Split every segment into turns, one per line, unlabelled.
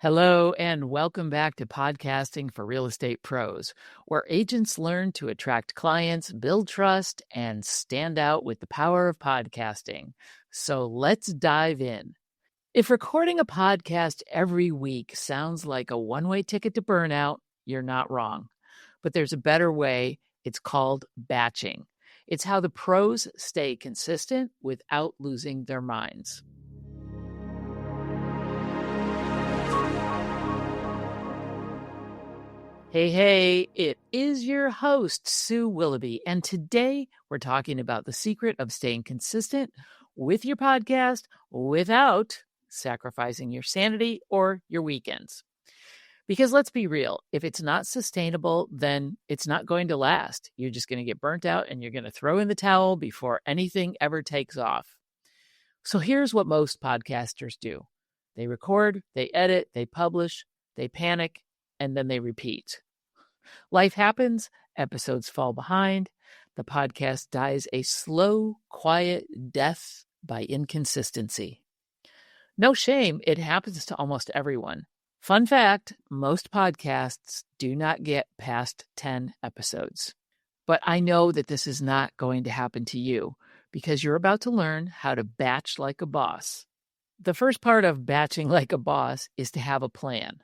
Hello, and welcome back to Podcasting for Real Estate Pros, where agents learn to attract clients, build trust, and stand out with the power of podcasting. So let's dive in. If recording a podcast every week sounds like a one-way ticket to burnout, you're not wrong. But there's a better way. It's called batching. It's how the pros stay consistent without losing their minds. Hey, it is your host, Sue Willoughby, and today we're talking about the secret of staying consistent with your podcast without sacrificing your sanity or your weekends. Because let's be real, if it's not sustainable, then it's not going to last. You're just going to get burnt out and you're going to throw in the towel before anything ever takes off. So here's what most podcasters do. They record, they edit, they publish, they panic, and then they repeat. Life happens, episodes fall behind, the podcast dies a slow, quiet death by inconsistency. No shame, it happens to almost everyone. Fun fact, most podcasts do not get past 10 episodes. But I know that this is not going to happen to you because you're about to learn how to batch like a boss. The first part of batching like a boss is to have a plan.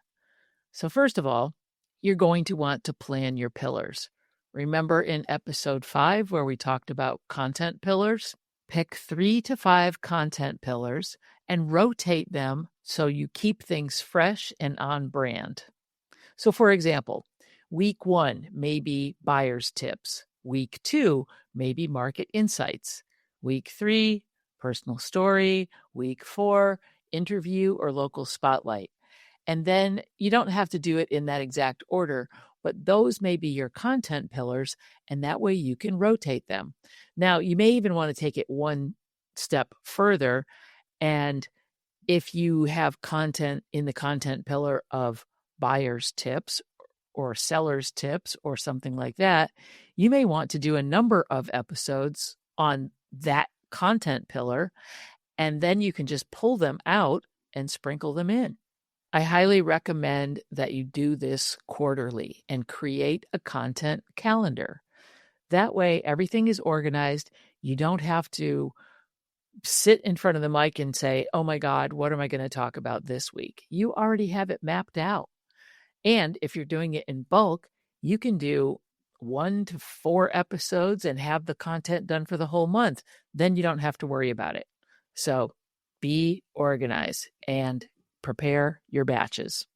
So first of all, you're going to want to plan your pillars. Remember in episode 5 where we talked about content pillars? Pick 3 to 5 content pillars and rotate them so you keep things fresh and on brand. So for example, week 1 may be buyer's tips. Week 2 may be market insights. Week 3, personal story. Week 4, interview or local spotlight. And then you don't have to do it in that exact order, but those may be your content pillars, and that way you can rotate them. Now, you may even want to take it one step further, and if you have content in the content pillar of buyer's tips or seller's tips or something like that, you may want to do a number of episodes on that content pillar, and then you can just pull them out and sprinkle them in. I highly recommend that you do this quarterly and create a content calendar. That way, everything is organized. You don't have to sit in front of the mic and say, oh my God, what am I going to talk about this week? You already have it mapped out. And if you're doing it in bulk, you can do 1 to 4 episodes and have the content done for the whole month. Then you don't have to worry about it. So be organized and prepare your batches.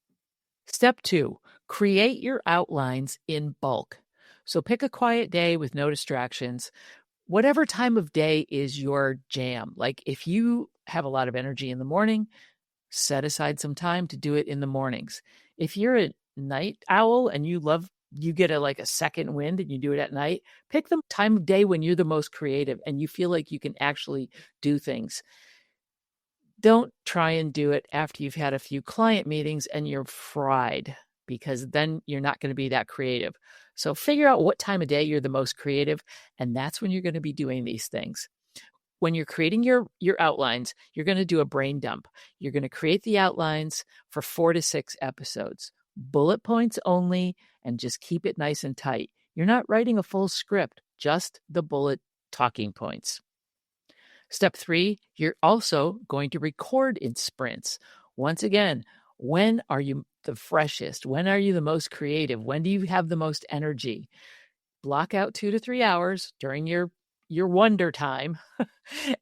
Step 2, create your outlines in bulk. So pick a quiet day with no distractions. Whatever time of day is your jam. Like if you have a lot of energy in the morning, set aside some time to do it in the mornings. If you're a night owl and you get a second wind and you do it at night, pick the time of day when you're the most creative and you feel like you can actually do things. Don't try and do it after you've had a few client meetings and you're fried, because then you're not going to be that creative. So figure out what time of day you're the most creative, and that's when you're going to be doing these things. When you're creating your outlines, you're going to do a brain dump. You're going to create the outlines for 4 to 6 episodes, bullet points only, and just keep it nice and tight. You're not writing a full script, just the bullet talking points. Step 3, you're also going to record in sprints. Once again, when are you the freshest? When are you the most creative? When do you have the most energy? Block out 2 to 3 hours during your wonder time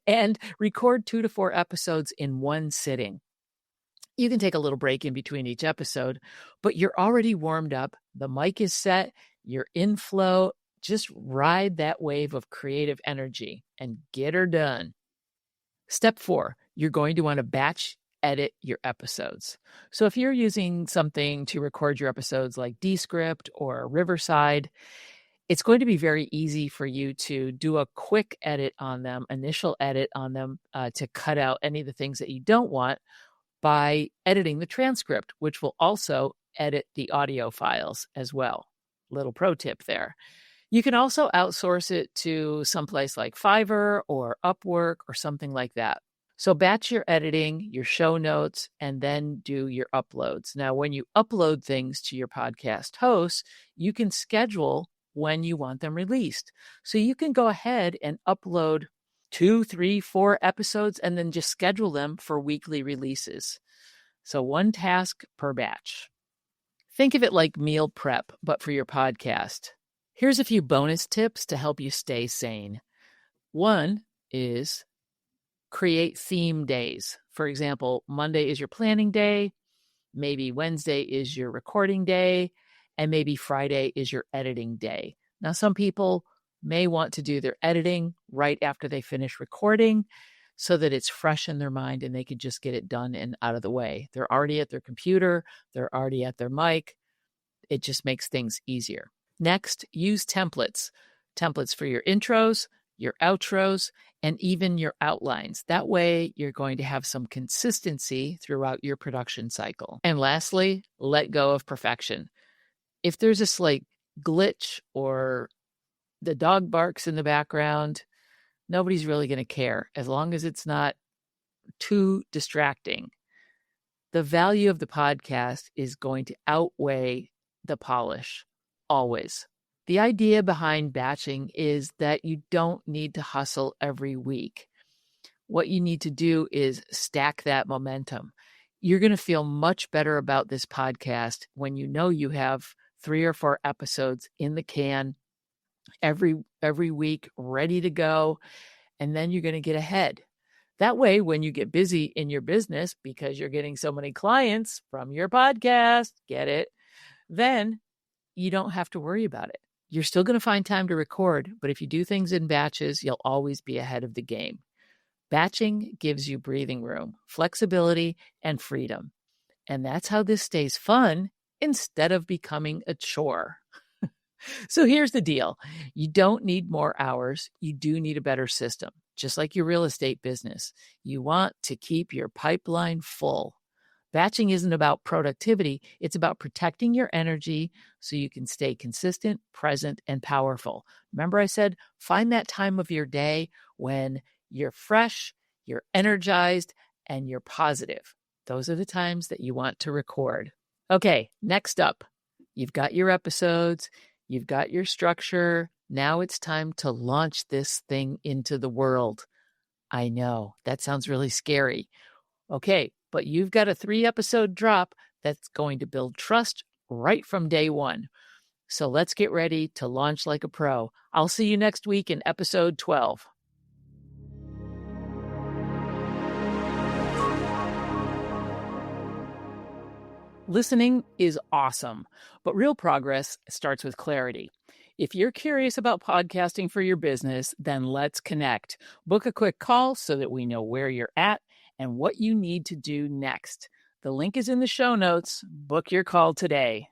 and record 2 to 4 episodes in one sitting. You can take a little break in between each episode, but you're already warmed up. The mic is set. You're in flow. Just ride that wave of creative energy and get her done. Step 4, you're going to want to batch edit your episodes. So if you're using something to record your episodes like Descript or Riverside, it's going to be very easy for you to do a quick edit on them, initial edit on them, to cut out any of the things that you don't want by editing the transcript, which will also edit the audio files as well. Little pro tip there. You can also outsource it to someplace like Fiverr or Upwork or something like that. So batch your editing, your show notes, and then do your uploads. Now, when you upload things to your podcast hosts, you can schedule when you want them released. So you can go ahead and upload 2, 3, 4 episodes and then just schedule them for weekly releases. So one task per batch. Think of it like meal prep, but for your podcast. Here's a few bonus tips to help you stay sane. One is create theme days. For example, Monday is your planning day, maybe Wednesday is your recording day, and maybe Friday is your editing day. Now, some people may want to do their editing right after they finish recording so that it's fresh in their mind and they can just get it done and out of the way. They're already at their computer, they're already at their mic. It just makes things easier. Next, use templates. Templates for your intros, your outros, and even your outlines. That way, you're going to have some consistency throughout your production cycle. And lastly, let go of perfection. If there's a slight glitch or the dog barks in the background, nobody's really going to care as long as it's not too distracting. The value of the podcast is going to outweigh the polish, always. The idea behind batching is that you don't need to hustle every week. What you need to do is stack that momentum. You're going to feel much better about this podcast when you know you have 3 or 4 episodes in the can every week, ready to go, and then you're going to get ahead. That way, when you get busy in your business because you're getting so many clients from your podcast, get it, then you don't have to worry about it. You're still going to find time to record, but if you do things in batches, you'll always be ahead of the game. Batching gives you breathing room, flexibility, and freedom. And that's how this stays fun instead of becoming a chore. So here's the deal. You don't need more hours. You do need a better system, just like your real estate business. You want to keep your pipeline full. Batching isn't about productivity. It's about protecting your energy so you can stay consistent, present, and powerful. Remember I said, find that time of your day when you're fresh, you're energized, and you're positive. Those are the times that you want to record. Okay, next up, you've got your episodes, you've got your structure. Now it's time to launch this thing into the world. I know, that sounds really scary. Okay, but you've got a 3-episode drop that's going to build trust right from day one. So let's get ready to launch like a pro. I'll see you next week in episode 12. Listening is awesome, but real progress starts with clarity. If you're curious about podcasting for your business, then let's connect. Book a quick call so that we know where you're at and what you need to do next. The link is in the show notes. Book your call today.